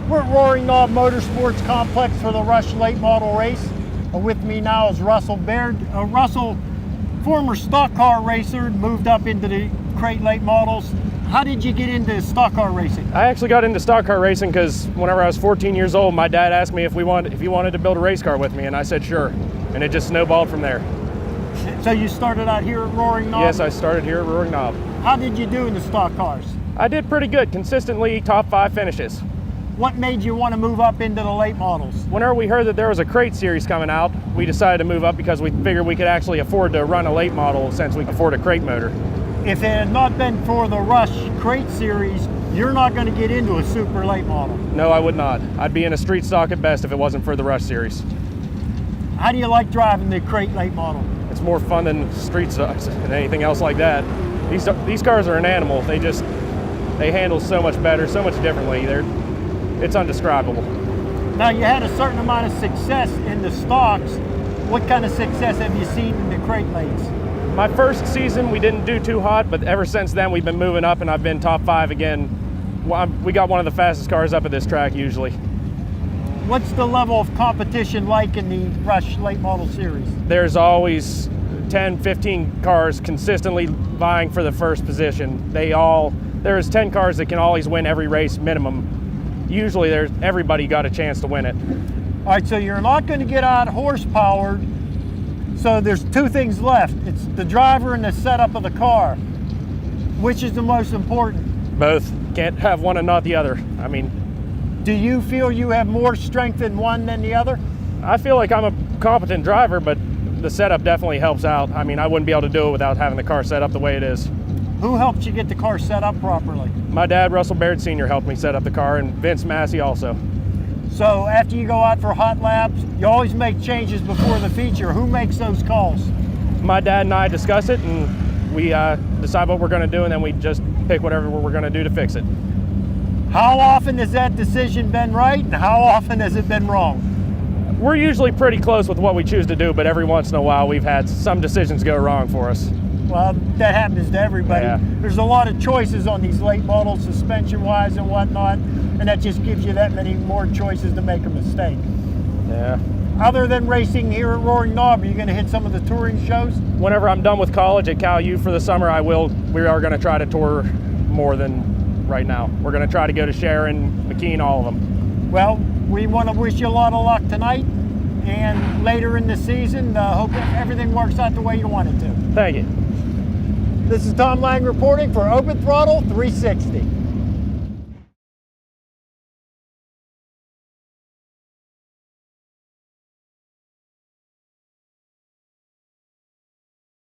We're at Roaring Knob Motorsports Complex for the Rush Late Model Race. With me now is Russel Baird. Russel, former stock car racer, moved up into the crate late models. How did you get into stock car racing? I actually got into stock car racing because whenever I was 14 years old, my dad asked me if he wanted to build a race car with me, and I said sure. And it just snowballed from there. So you started out here at Roaring Knob? Yes, I started here at Roaring Knob. How did you do in the stock cars? I did pretty good, consistently top 5 finishes. What made you want to move up into the late models? Whenever we heard that there was a crate series coming out, we decided to move up because we figured we could actually afford to run a late model since we could afford a crate motor. If it had not been for the Rush crate series, you're not going to get into a super late model. No, I would not. I'd be in a street stock at best if it wasn't for the Rush series. How do you like driving the crate late model? It's more fun than street stocks and anything else like that. These cars are an animal. They handle so much better, so much differently. It's undescribable. Now, you had a certain amount of success in the stocks. What kind of success have you seen in the crate lates? My first season, we didn't do too hot, but ever since then, we've been moving up, and I've been top 5 again. We got one of the fastest cars up at this track usually. What's the level of competition like in the Rush Late Model Series? There's always 10, 15 cars consistently vying for the first position. There's 10 cars that can always win every race minimum. Usually everybody got a chance to win it. All right, so you're not going to get out horsepower. So there's 2 things left. It's the driver and the setup of the car. Which is the most important? Both. Can't have one and not the other. I mean, do you feel you have more strength in one than the other? I feel like I'm a competent driver, but the setup definitely helps out. I mean, I wouldn't be able to do it without having the car set up the way it is. Who helped you get the car set up properly? My dad, Russel Baird Sr., helped me set up the car, and Vince Massey also. So after you go out for hot laps, you always make changes before the feature. Who makes those calls? My dad and I discuss it, and we decide what we're going to do, and then we just pick whatever we're going to do to fix it. How often has that decision been right, and how often has it been wrong? We're usually pretty close with what we choose to do, but every once in a while we've had some decisions go wrong for us. Well, that happens to everybody. Yeah. There's a lot of choices on these late models, suspension-wise and whatnot, and that just gives you that many more choices to make a mistake. Yeah. Other than racing here at Roaring Knob, are you going to hit some of the touring shows? Whenever I'm done with college at Cal U for the summer, we are going to try to tour more than right now. We're going to try to go to Sharon, McKean, all of them. Well, we want to wish you a lot of luck tonight and later in the season. Hope everything works out the way you want it to. Thank you. This is Tom Lang reporting for Open Throttle 360.